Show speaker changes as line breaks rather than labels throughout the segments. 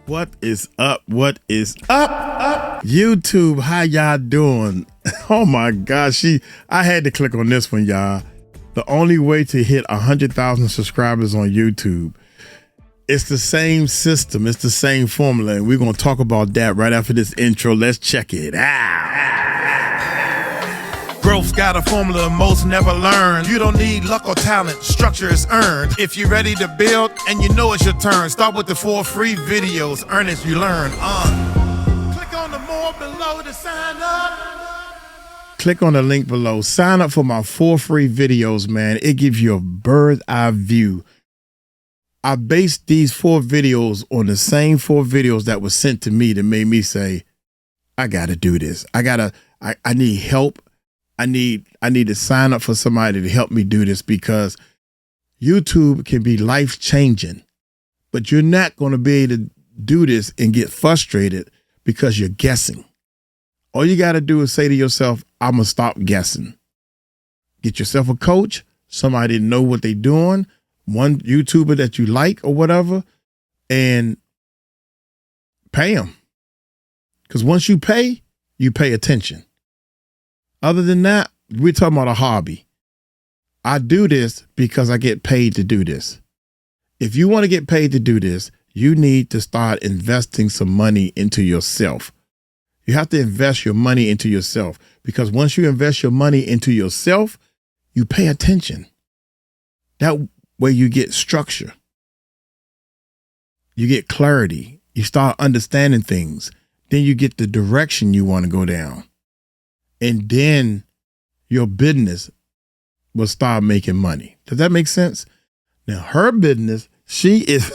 What is up? What is up? YouTube, how y'all doing? Oh my gosh, I had to click on this one, y'all. The only way to hit 100,000 subscribers on YouTube. It's the same system. It's the same formula. And we're going to talk about that right after this intro. Let's check it out.
Growth's got a formula most never learn. You don't need luck or talent, structure is earned. If you're ready to build and you know it's your turn, start with the 4 free videos, earn as you learn. Click on the more below to sign up.
Click on the link below. Sign up for my 4 free videos, man. It gives you a bird's eye view. I based these 4 videos on the same 4 videos that were sent to me that made me say, I got to do this. I need help. I need to sign up for somebody to help me do this because YouTube can be life-changing, but you're not going to be able to do this and get frustrated because you're guessing. All you got to do is say to yourself, I'm going to stop guessing. Get yourself a coach, somebody to know what they're doing, one YouTuber that you like or whatever, and pay them. Because once you pay attention. Other than that, we're talking about a hobby. I do this because I get paid to do this. If you want to get paid to do this, you need to start investing some money into yourself. You have to invest your money into yourself because once you invest your money into yourself, you pay attention. That way you get structure. You get clarity. You start understanding things. Then you get the direction you want to go down. And then your business will start making money. Does that make sense? Now, her business, she is,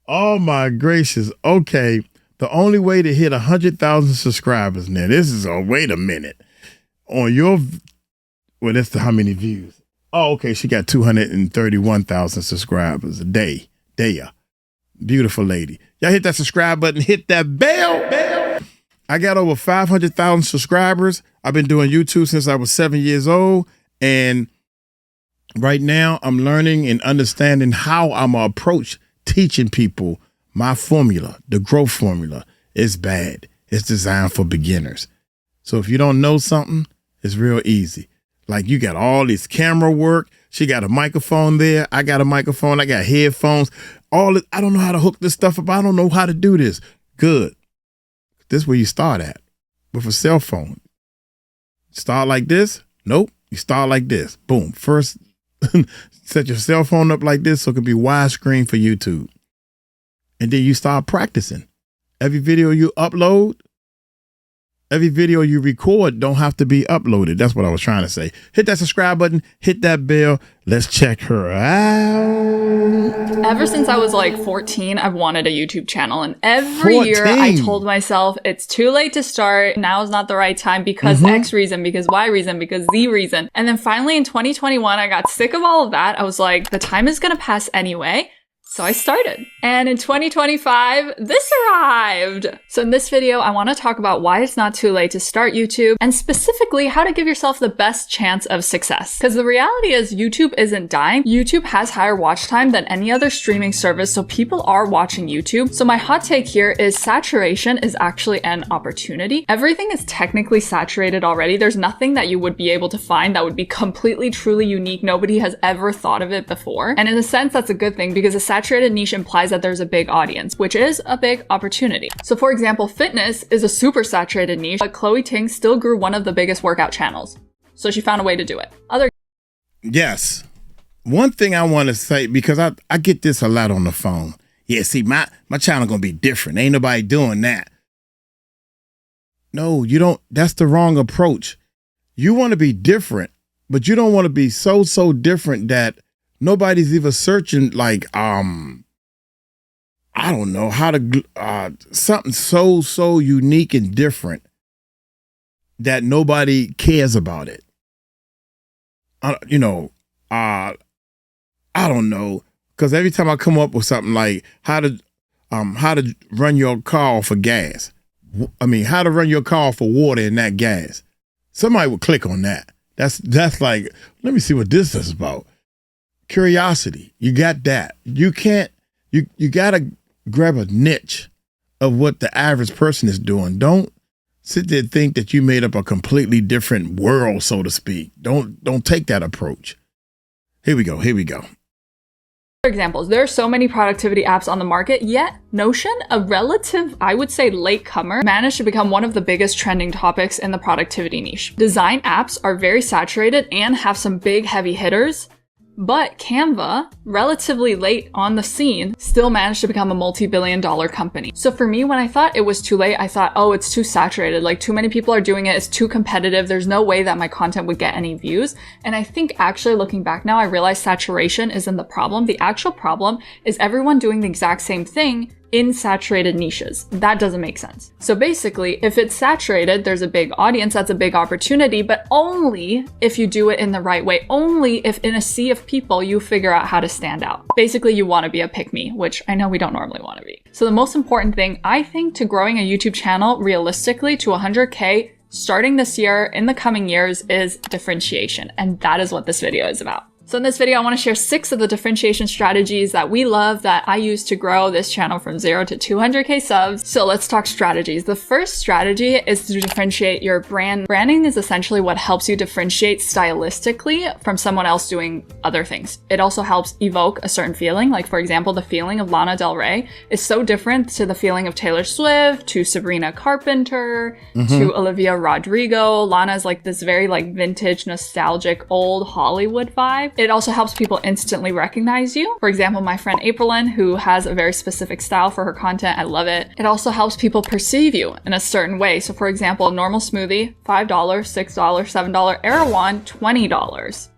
oh my gracious. Okay. The only way to hit 100,000 subscribers. Now, this is, wait a minute. On your, well, that's how many views. Oh, okay. She got 231,000 subscribers a day. There. Beautiful lady. Y'all hit that subscribe button, hit that bell. I got over 500,000 subscribers. I've been doing YouTube since I was 7 years old. And right now I'm learning and understanding how I'm going to approach teaching people my formula. The growth formula is bad. It's designed for beginners. So if you don't know something, it's real easy. Like you got all this camera work. She got a microphone there. I got a microphone. I got headphones. I don't know how to hook this stuff up. I don't know how to do this. Good. This is where you start at with a cell phone. Start like this. Nope. You start like this. Boom. First, set your cell phone up like this so it can be widescreen for YouTube. And then you start practicing. Every video you upload, every video you record don't have to be uploaded. That's what I was trying to say. Hit that subscribe button. Hit that bell. Let's check her out.
Ever since I was like 14, I've wanted a YouTube channel. And every year I told myself it's too late to start. Now is not the right time because X reason, because Y reason, because Z reason. And then finally in 2021, I got sick of all of that. I was like, the time is going to pass anyway. So I started. And in 2025, this arrived. So in this video, I want to talk about why it's not too late to start YouTube and specifically how to give yourself the best chance of success. Because the reality is YouTube isn't dying. YouTube has higher watch time than any other streaming service, so people are watching YouTube. So my hot take here is saturation is actually an opportunity. Everything is technically saturated already. There's nothing that you would be able to find that would be completely, truly unique. Nobody has ever thought of it before. And in a sense, that's a good thing because a saturated niche implies that there's a big audience, which is a big opportunity. So for example, fitness is a super saturated niche, but Chloe Ting still grew one of the biggest workout channels. So she found a way to do it.
Yes. One thing I want to say, because I get this a lot on the phone. Yeah, see, my channel going to be different. Ain't nobody doing that. No, you don't. That's the wrong approach. You want to be different, but you don't want to be so different that nobody's even searching like, I don't know how to, something so unique and different that nobody cares about it. I don't know. Cause every time I come up with something like how to run your car for gas. I mean, how to run your car for water and not gas. Somebody would click on that. That's like, let me see what this is about. Curiosity. You got that. You can't, you gotta grab a niche of what the average person is doing. Don't sit there and think that you made up a completely different world, so to speak. Don't take that approach. Here we go.
Examples. There are so many productivity apps on the market, yet Notion, a relative, I would say, latecomer, managed to become one of the biggest trending topics in the productivity niche. Design apps are very saturated and have some big heavy hitters, but Canva, relatively late on the scene, still managed to become a multi-billion-dollar company. So for me, when I thought it was too late, I thought, oh, it's too saturated. Like, too many people are doing it. It's too competitive. There's no way that my content would get any views. And I think actually looking back now, I realize saturation isn't the problem. The actual problem is everyone doing the exact same thing in saturated niches. That doesn't make sense. So basically, if it's saturated, there's a big audience, that's a big opportunity, but only if you do it in the right way. Only if in a sea of people, you figure out how to stand out. Basically, you want to be a pick-me, which I know we don't normally want to be. So the most important thing, I think, to growing a YouTube channel realistically to 100K starting this year, in the coming years, is differentiation. And that is what this video is about. So in this video, I want to share 6 of the differentiation strategies that we love that I use to grow this channel from 0 to 200K subs. So let's talk strategies. The first strategy is to differentiate your brand. Branding is essentially what helps you differentiate stylistically from someone else doing other things. It also helps evoke a certain feeling. Like, for example, the feeling of Lana Del Rey is so different to the feeling of Taylor Swift, to Sabrina Carpenter, to Olivia Rodrigo. Lana is like this very like vintage, nostalgic, old Hollywood vibe. It also helps people instantly recognize you. For example, my friend Aprilyn, who has a very specific style for her content, I love it. It also helps people perceive you in a certain way. So for example, normal smoothie, $5, $6, $7, Erewhon, $20.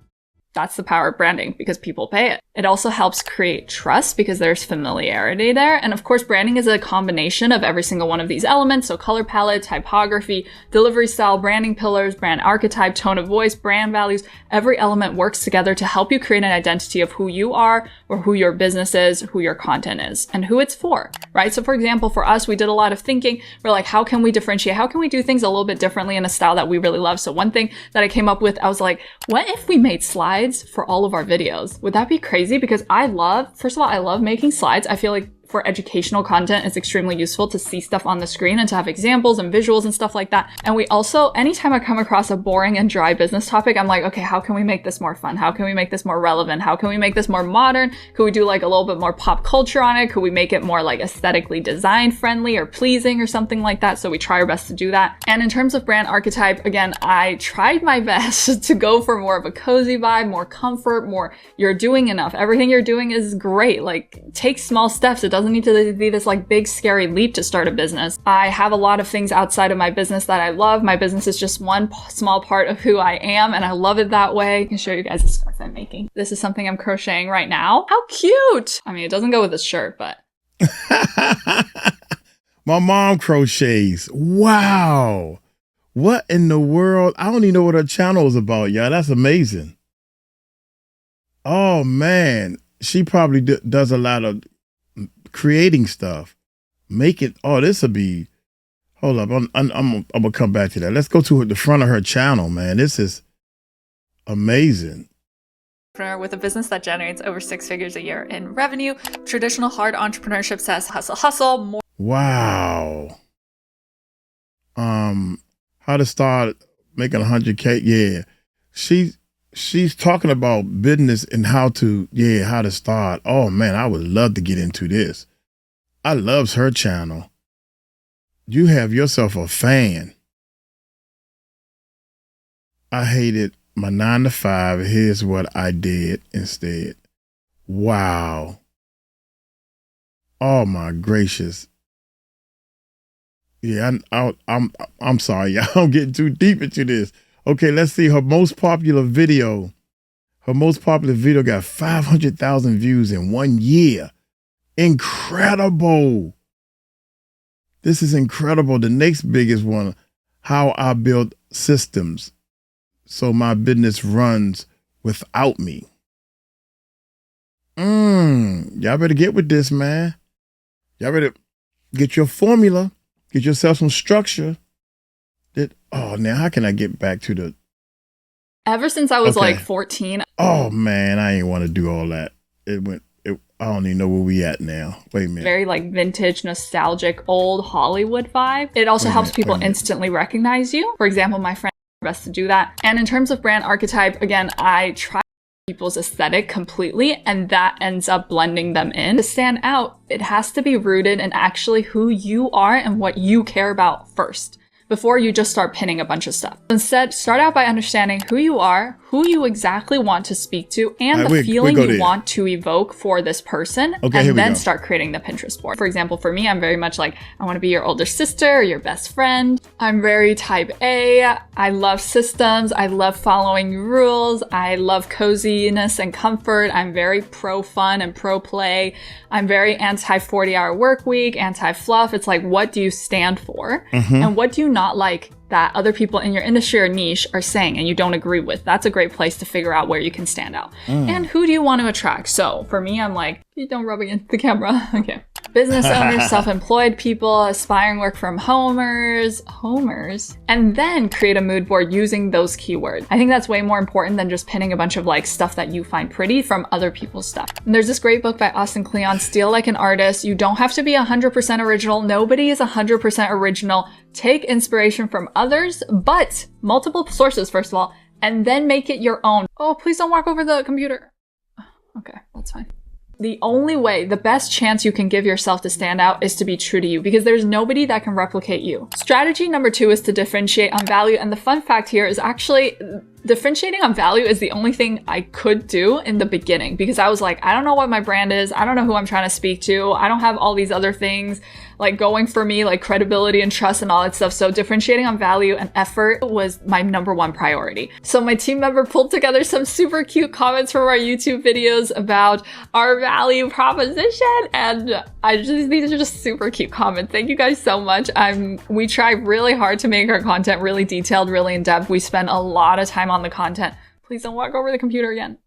That's the power of branding because people pay it. It also helps create trust because there's familiarity there. And of course, branding is a combination of every single one of these elements. So color palette, typography, delivery style, branding pillars, brand archetype, tone of voice, brand values. Every element works together to help you create an identity of who you are or who your business is, who your content is, and who it's for, right? So for example, for us, we did a lot of thinking. We're like, how can we differentiate? How can we do things a little bit differently in a style that we really love? So one thing that I came up with, I was like, what if we made slides for all of our videos? Would that be crazy? Because first of all, I love making slides. I feel like for educational content, it's extremely useful to see stuff on the screen and to have examples and visuals and stuff like that. And we also, anytime I come across a boring and dry business topic, I'm like, okay, how can we make this more fun? How can we make this more relevant? How can we make this more modern? Could we do like a little bit more pop culture on it? Could we make it more like aesthetically design friendly or pleasing or something like that? So we try our best to do that. And in terms of brand archetype, again, I tried my best to go for more of a cozy vibe, more comfort, more you're doing enough. Everything you're doing is great. Like, take small steps. It doesn't need to be this like big scary leap to start a business. I have a lot of things outside of my business that I love. My business is just one small part of who I am, and I love it that way. I can show you guys the scarf I'm making. This is something I'm crocheting right now. How cute! I mean, it doesn't go with this shirt, but
my mom crochets. Wow. What in the world? I don't even know what her channel is about, y'all. That's amazing. Oh man, she probably does a lot of creating stuff. Make it. Oh, this will be. Hold up, I'm gonna come back to that. Let's go to the front of her channel, man. This is amazing.
With a business that generates over 6 figures a year in revenue. Traditional hard entrepreneurship says hustle, more.
Wow. How to start making 100K? Yeah, she's talking about business and how to start. Oh man, I would love to get into this. I loves her channel. You have yourself a fan. I hated my 9 to 5. Here's what I did instead. Wow. Oh my gracious. Yeah, I'm sorry, y'all. I'm getting too deep into this. Okay, let's see her most popular video. Her most popular video got 500,000 views in 1 year. Incredible. This is incredible. The next biggest one, how I build systems so my business runs without me. Y'all better get with this, man. Y'all better get your formula, get yourself some structure. Now how can I get back to the... Ever
since I was like 14.
Oh man, I ain't want to do all that. I don't even know where we at now. Wait a minute.
Very like vintage, nostalgic, old Hollywood vibe. It also helps people instantly recognize you. For example, my friend best to do that. And in terms of brand archetype, again, I try people's aesthetic completely, and that ends up blending them in. To stand out, it has to be rooted in actually who you are and what you care about first, before you just start pinning a bunch of stuff. Instead, start out by understanding who you are, who you exactly want to speak to, and the feeling you want to evoke for this person, and then start creating the Pinterest board. For example, for me, I'm very much like, I want to be your older sister, or your best friend. I'm very type A. I love systems. I love following rules. I love coziness and comfort. I'm very pro fun and pro play. I'm very anti 40-hour work week, anti fluff. It's like, what do you stand for? And what do you not like that other people in your industry or niche are saying and you don't agree with? That's a great place to figure out where you can stand out. And who do you want to attract? So for me, I'm like, you don't rub against the camera. Okay. Business owners, self-employed people, aspiring work from homers, and then create a mood board using those keywords. I think that's way more important than just pinning a bunch of like stuff that you find pretty from other people's stuff. And there's this great book by Austin Kleon, Steal Like an Artist. You don't have to be 100% original. Nobody is 100% original. Take inspiration from others, but multiple sources, first of all, and then make it your own. Oh, please don't walk over the computer. Okay, that's fine. The only way, the best chance you can give yourself to stand out is to be true to you, because there's nobody that can replicate you. Strategy number 2 is to differentiate on value. And the fun fact here is actually differentiating on value is the only thing I could do in the beginning, because I was like, I don't know what my brand is. I don't know who I'm trying to speak to. I don't have all these other things like going for me, like credibility and trust and all that stuff. So differentiating on value and effort was my number 1 priority. So my team member pulled together some super cute comments from our YouTube videos about our value proposition. And these are just super cute comments. Thank you guys so much. We try really hard to make our content really detailed, really in depth. We spend a lot of time on the content. Please don't walk over the computer again.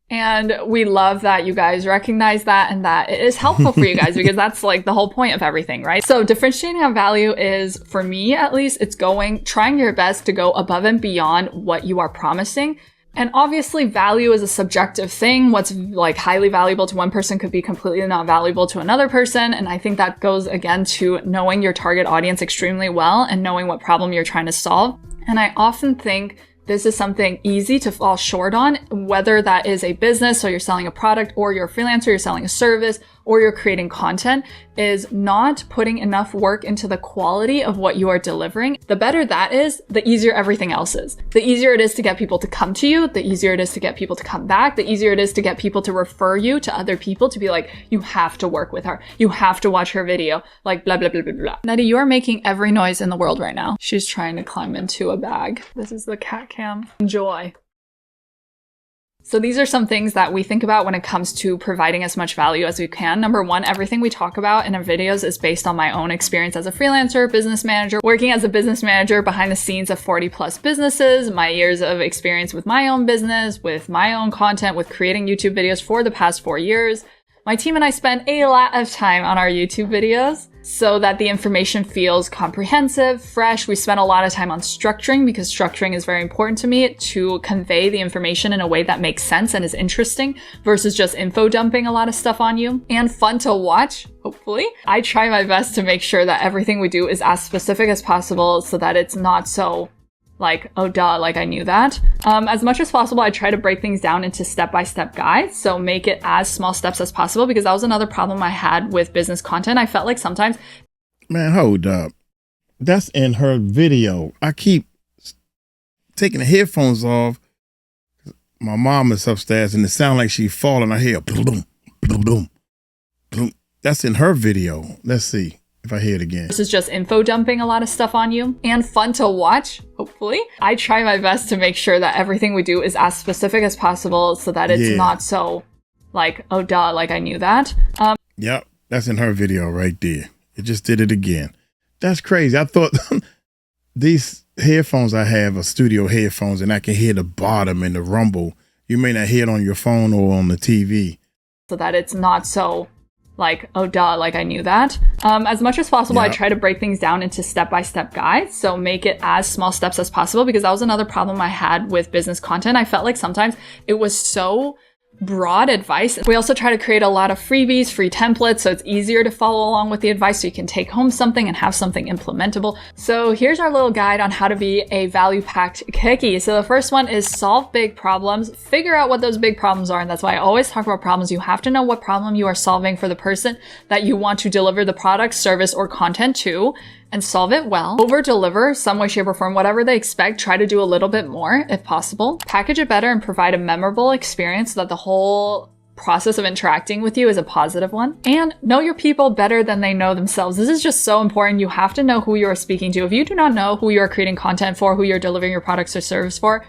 And we love that you guys recognize that and that it is helpful for you guys, because that's like the whole point of everything, right? So differentiating on value is, for me at least, it's trying your best to go above and beyond what you are promising. And obviously value is a subjective thing. What's like highly valuable to one person could be completely not valuable to another person. And I think that goes again to knowing your target audience extremely well and knowing what problem you're trying to solve. And I often think this is something easy to fall short on, whether that is a business, so you're selling a product, or you're a freelancer, you're selling a service, or you're creating content, is not putting enough work into the quality of what you are delivering. The better that is, the easier everything else is. The easier it is to get people to come to you, the easier it is to get people to come back, the easier it is to get people to refer you to other people, to be like, you have to work with her, you have to watch her video, like blah, blah, blah, blah, blah. Nettie, you are making every noise in the world right now. She's trying to climb into a bag. This is the cat cam. Enjoy. So these are some things that we think about when it comes to providing as much value as we can. Number 1, everything we talk about in our videos is based on my own experience as a freelancer, business manager, working as a business manager behind the scenes of 40 plus businesses, my years of experience with my own business, with my own content, with creating YouTube videos for the past 4 years. My team and I spend a lot of time on our YouTube videos so that the information feels comprehensive, fresh. We spend a lot of time on structuring, because structuring is very important to me, to convey the information in a way that makes sense and is interesting versus just info dumping a lot of stuff on you. And fun to watch, hopefully. I try my best to make sure that everything we do is as specific as possible so that it's not so like, oh duh, like I knew that. As much as possible, I try to break things down into step-by-step guides. So make it as small steps as possible, because that was another problem I had with business content. I felt like sometimes...
Man, hold up. That's in her video. I keep taking the headphones off. My mom is upstairs and it sounds like she's falling. I hear boom, boom, boom, boom, boom. That's in her video. Let's see if I hear it again.
This is just info dumping a lot of stuff on you, and fun to watch, hopefully. I try my best to make sure that everything we do is as specific as possible so that it's not so like, oh duh, like I knew that.
Yep, that's in her video right there. It just did it again. That's crazy. I thought these headphones I have are studio headphones and I can hear the bottom and the rumble. You may not hear it on your phone or on the TV.
So that it's not so like, oh duh, like I knew that. As much as possible, I try to break things down into step-by-step guides. So make it as small steps as possible, because that was another problem I had with business content. I felt like sometimes it was so broad advice. We also try to create a lot of freebies, free templates, so it's easier to follow along with the advice so you can take home something and have something implementable. So here's our little guide on how to be a value-packed cookie. So the first one is solve big problems, figure out what those big problems are. And that's why I always talk about problems. You have to know what problem you are solving for the person that you want to deliver the product, service, or content to, and solve it well. Over deliver some way, shape, or form, whatever they expect. Try to do a little bit more if possible. Package it better and provide a memorable experience so that the whole process of interacting with you is a positive one. And know your people better than they know themselves. This is just so important. You have to know who you are speaking to. If you do not know who you are creating content for, who you're delivering your products or service for,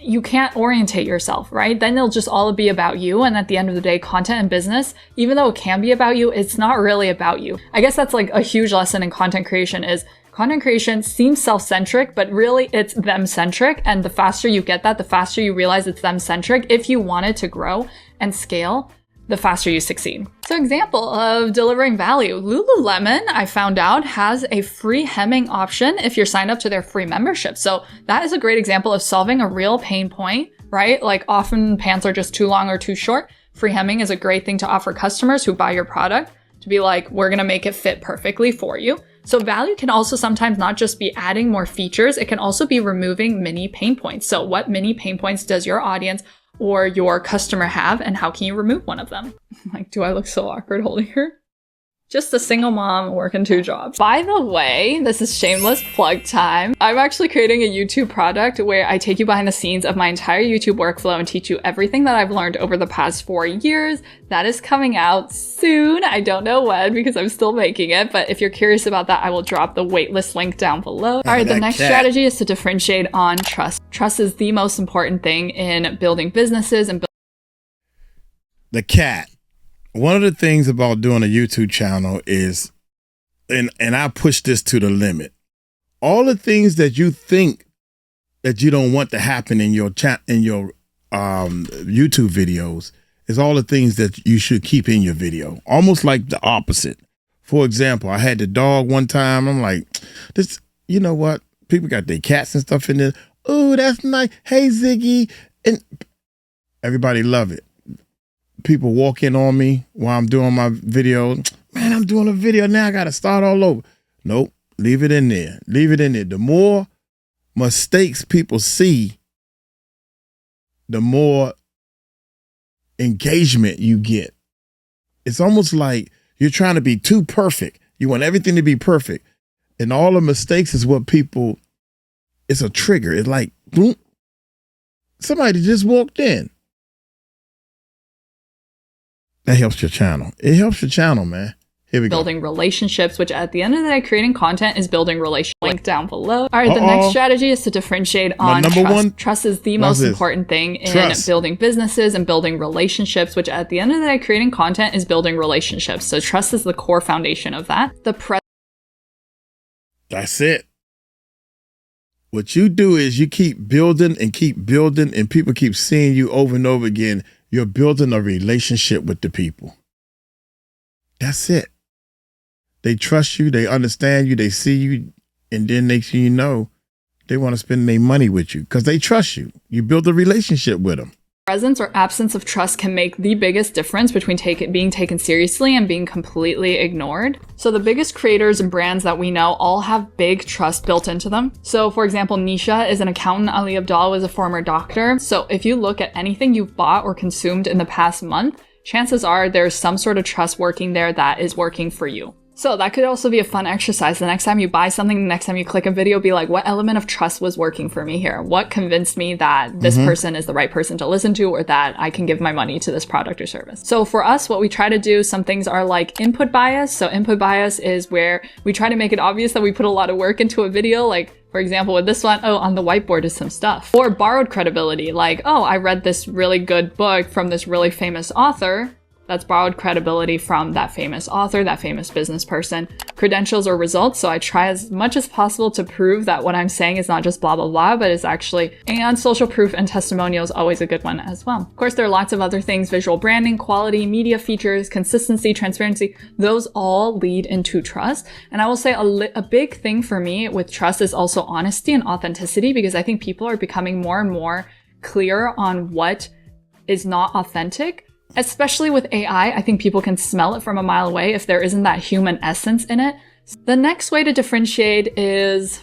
you can't orientate yourself, right? Then it'll just all be about you. And at the end of the day, content and business, even though it can be about you, it's not really about you. I guess that's like a huge lesson in content creation is content creation seems self-centric, but really it's them-centric. And the faster you get that, the faster you realize it's them-centric. If you want it to grow and scale, the faster you succeed. So example of delivering value, Lululemon, I found out, has a free hemming option if you're signed up to their free membership. So that is a great example of solving a real pain point, right? Like often pants are just too long or too short. Free hemming is a great thing to offer customers who buy your product to be like, we're going to make it fit perfectly for you. So value can also sometimes not just be adding more features, it can also be removing mini pain points. So what mini pain points does your audience or your customer have, and how can you remove one of them? Like, do I look so awkward holding her? Just a single mom working 2 jobs. By the way, this is shameless plug time. I'm actually creating a YouTube product where I take you behind the scenes of my entire YouTube workflow and teach you everything that I've learned over the past 4 years. That is coming out soon. I don't know when because I'm still making it, but if you're curious about that, I will drop the waitlist link down below. All right, the next strategy is to differentiate on trust. Trust is the most important thing in building businesses and
the cat. One of the things about doing a YouTube channel is, and I push this to the limit, all the things that you think that you don't want to happen in your YouTube videos is all the things that you should keep in your video. Almost like the opposite. For example, I had the dog one time. I'm like, this, you know what? People got their cats and stuff in there. Oh, that's nice. Hey, Ziggy. And everybody love it. People walk in on me while I'm doing my video. Man, I'm doing a video now. I got to start all over. Nope. Leave it in there. Leave it in there. The more mistakes people see, the more engagement you get. It's almost like you're trying to be too perfect. You want everything to be perfect. And all the mistakes is what people, it's a trigger. It's like, boom, somebody just walked in. That helps your channel. It helps your channel, man. Here we go.
Building relationships, which at the end of the day, creating content is building relationships. Link down below. All right, the next strategy is to differentiate on trust. Trust is the most important thing in building businesses and building relationships, which at the end of the day, creating content is building relationships. So trust is the core foundation of that.
That's it. What you do is you keep building, and people keep seeing you over and over again. You're building a relationship with the people. That's it. They trust you, they understand you, they see you, and then next thing you know, they want to spend their money with you because they trust you. You build a relationship with them.
Presence or absence of trust can make the biggest difference between being taken seriously and being completely ignored. So the biggest creators and brands that we know all have big trust built into them. So for example, Nisha is an accountant. Ali Abdaal was a former doctor. So if you look at anything you've bought or consumed in the past month, chances are there's some sort of trust working there that is working for you. So that could also be a fun exercise. The next time you buy something, the next time you click a video, be like, what element of trust was working for me here? What convinced me that this person is the right person to listen to, or that I can give my money to this product or service? So for us, what we try to do, some things are like input bias. So input bias is where we try to make it obvious that we put a lot of work into a video. Like, for example, with this one, oh, on the whiteboard is some stuff. Or borrowed credibility, like, oh, I read this really good book from this really famous author. That's borrowed credibility from that famous author, that famous business person. Credentials or results. So I try as much as possible to prove that what I'm saying is not just blah, blah, blah, but it's actually, and social proof and testimonial is always a good one as well. Of course, there are lots of other things, visual branding, quality, media features, consistency, transparency. Those all lead into trust. And I will say a big thing for me with trust is also honesty and authenticity, because I think people are becoming more and more clear on what is not authentic. Especially with AI, I think people can smell it from a mile away if there isn't that human essence in it. The next way to differentiate is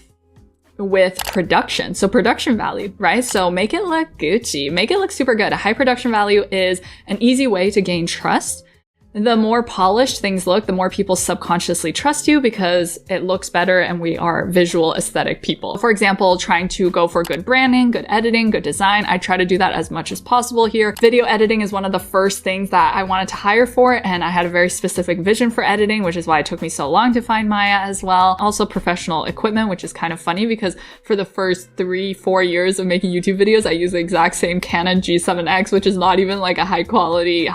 with production. So production value, right? So make it look Gucci, make it look super good. A high production value is an easy way to gain trust. The more polished things look, the more people subconsciously trust you because it looks better and we are visual aesthetic people. For example, trying to go for good branding, good editing, good design. I try to do that as much as possible here. Video editing is one of the first things that I wanted to hire for, and I had a very specific vision for editing, which is why it took me so long to find Maya as well. Also professional equipment, which is kind of funny because for the first 3-4 years of making YouTube videos, I used the exact same Canon G7X, which is not even like a high quality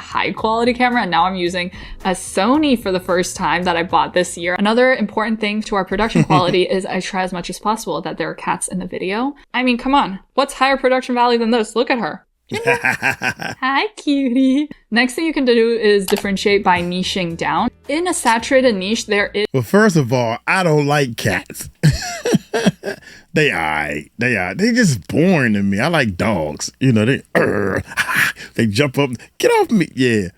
camera. And now I'm using a Sony for the first time that I bought this year. Another important thing to our production quality is I try as much as possible that there are cats in the video. I mean, come on. What's higher production value than this? Look at her. Hi, cutie. Next thing you can do is differentiate by niching down. In a saturated niche, there is...
Well, first of all, I don't like cats. They just boring to me. I like dogs. You know, they jump up, get off me. Yeah.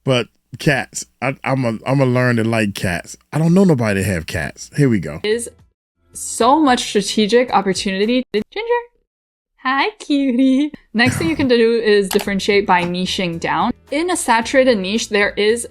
But cats, I'm a learn to like cats. I don't know nobody that have cats. Here we go.
Is so much strategic opportunity. Ginger. Hi, cutie. Next thing you can do is differentiate by niching down. In a saturated niche, there is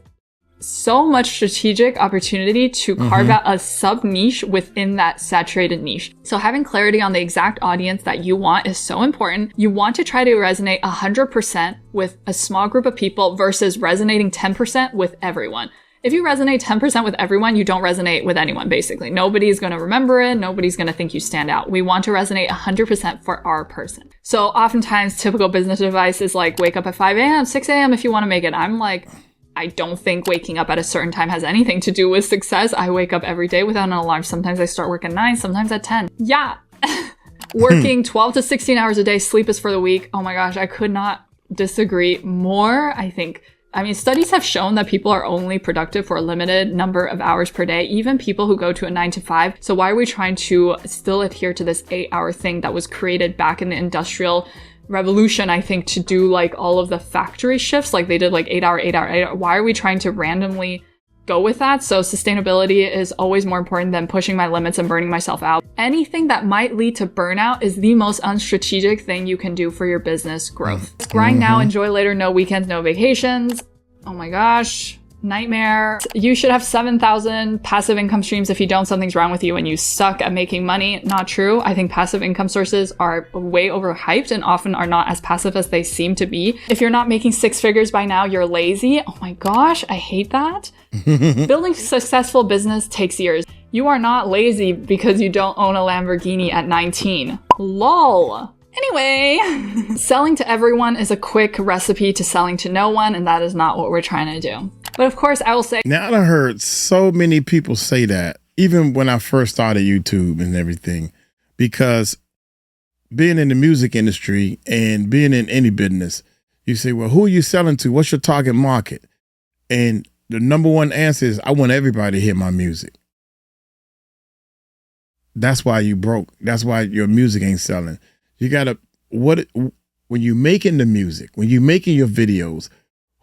so much strategic opportunity to carve out a sub niche within that saturated niche. So having clarity on the exact audience that you want is so important. You want to try to resonate 100% with a small group of people versus resonating 10% with everyone. If you resonate 10% with everyone, you don't resonate with anyone, basically. Nobody's going to remember it. Nobody's going to think you stand out. We want to resonate 100% for our person. So oftentimes typical business advice is like, wake up at 5 a.m., 6 a.m. if you want to make it. I'm like, I don't think waking up at a certain time has anything to do with success. I wake up every day without an alarm. Sometimes I start work at 9, sometimes at 10. Yeah. Working 12 to 16 hours a day, sleep is for the weak. Oh my gosh, I could not disagree more. I mean, studies have shown that people are only productive for a limited number of hours per day, even people who go to a 9 to 5. So why are we trying to still adhere to this 8-hour thing that was created back in the industrial revolution, I think, to do like all of the factory shifts, like they did like 8 hour. Why are we trying to randomly go with that? So sustainability is always more important than pushing my limits and burning myself out. Anything that might lead to burnout is the most unstrategic thing you can do for your business growth. Grind now, enjoy later, no weekends, no vacations. Oh my gosh. Nightmare. You should have 7,000 passive income streams. If you don't, something's wrong with you and you suck at making money. Not true. I think passive income sources are way overhyped and often are not as passive as they seem to be. If you're not making 6 figures by now, you're lazy. Oh my gosh, I hate that. Building successful business takes years. You are not lazy because you don't own a Lamborghini at 19. LOL. Anyway, selling to everyone is a quick recipe to selling to no one, and that is not what we're trying to do. But of course, I will say...
Now, I heard so many people say that, even when I first started YouTube and everything, because being in the music industry and being in any business, you say, well, who are you selling to? What's your target market? And the number one answer is, I want everybody to hear my music. That's why you broke. That's why your music ain't selling. You gotta, when you're making the music, when you're making your videos,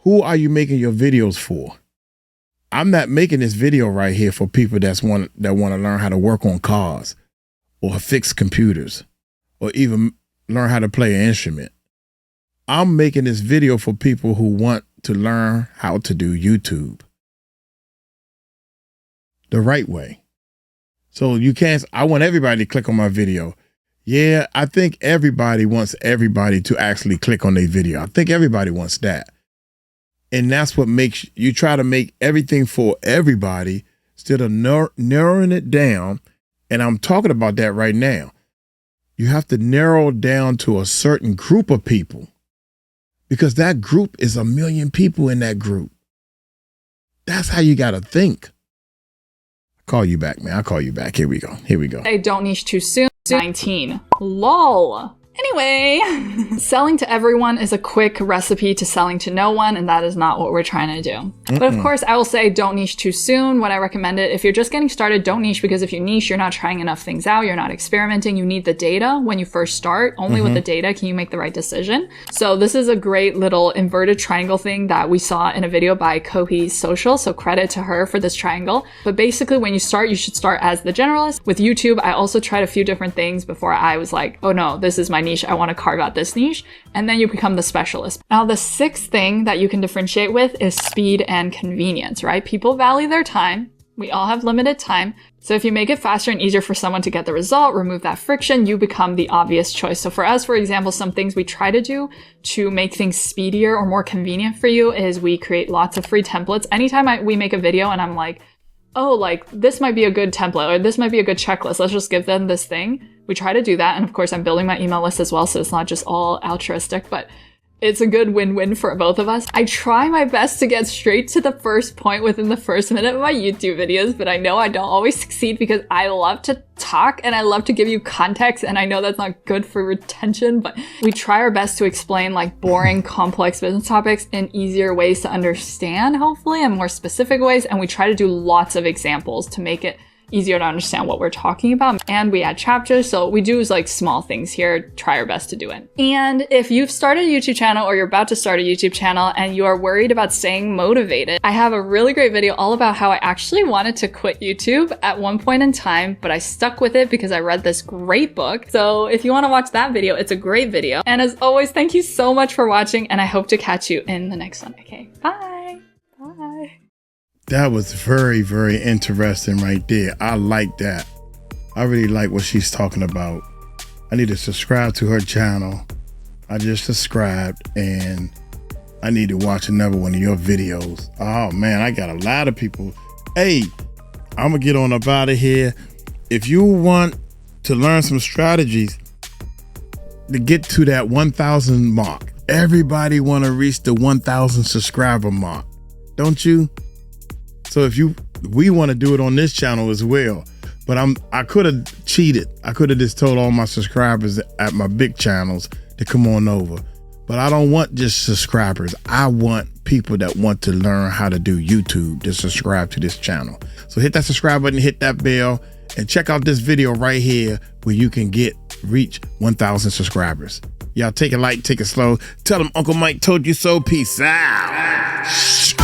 who are you making your videos for? I'm not making this video right here for people that want to learn how to work on cars or fix computers or even learn how to play an instrument. I'm making this video for people who want to learn how to do YouTube the right way. So I want everybody to click on my video. Yeah, I think everybody wants everybody to actually click on their video. I think everybody wants that. And that's what makes you try to make everything for everybody instead of narrowing it down. And I'm talking about that right now. You have to narrow down to a certain group of people because that group is 1 million people in that group. That's how you got to think. I'll call you back, man. I'll call you back. Here we go.
I don't niche too soon. 19. LOL. Anyway, selling to everyone is a quick recipe to selling to no one, and that is not what we're trying to do. But of course, I will say don't niche too soon when I recommend it. If you're just getting started, don't niche, because if you niche, you're not trying enough things out, you're not experimenting. You need the data when you first start. Only with the data can you make the right decision. So this is a great little inverted triangle thing that we saw in a video by Kohi Social, so credit to her for this triangle. But basically, when you start, you should start as the generalist. With YouTube, I also tried a few different things before I was like, oh no, this is my niche, I want to carve out this niche, and then you become the specialist. Now, the sixth thing that you can differentiate with is speed and convenience, right? People value their time. We all have limited time. So if you make it faster and easier for someone to get the result, remove that friction, you become the obvious choice. So for us, for example, some things we try to do to make things speedier or more convenient for you is we create lots of free templates. Anytime we make a video and I'm like, oh, like this might be a good template or this might be a good checklist, let's just give them this thing. We try to do that. And of course, I'm building my email list as well, so it's not just all altruistic, but it's a good win-win for both of us. I try my best to get straight to the first point within the first minute of my YouTube videos, but I know I don't always succeed because I love to talk and I love to give you context, and I know that's not good for retention, but we try our best to explain like boring, complex business topics in easier ways to understand, hopefully, and more specific ways, and we try to do lots of examples to make it easier to understand what we're talking about. And we add chapters, so we do like small things here, try our best to do it. And if you've started a YouTube channel or you're about to start a YouTube channel and you are worried about staying motivated, I have a really great video all about how I actually wanted to quit YouTube at one point in time, but I stuck with it because I read this great book. So if you want to watch that video, it's a great video. And as always, thank you so much for watching, and I hope to catch you in the next one. Okay, bye. Bye.
That was very, very interesting right there. I like that. I really like what she's talking about. I need to subscribe to her channel. I just subscribed and I need to watch another one of your videos. Oh man, I got a lot of people. Hey, I'm gonna get on up out of here. If you want to learn some strategies to get to that 1,000 mark, everybody want to reach the 1,000 subscriber mark, don't you? So we want to do it on this channel as well, but I could have cheated. I could have just told all my subscribers at my big channels to come on over, but I don't want just subscribers. I want people that want to learn how to do YouTube to subscribe to this channel. So hit that subscribe button, hit that bell, and check out this video right here where you can reach 1,000 subscribers. Y'all take it light, take it slow. Tell them Uncle Mike told you so. Peace out.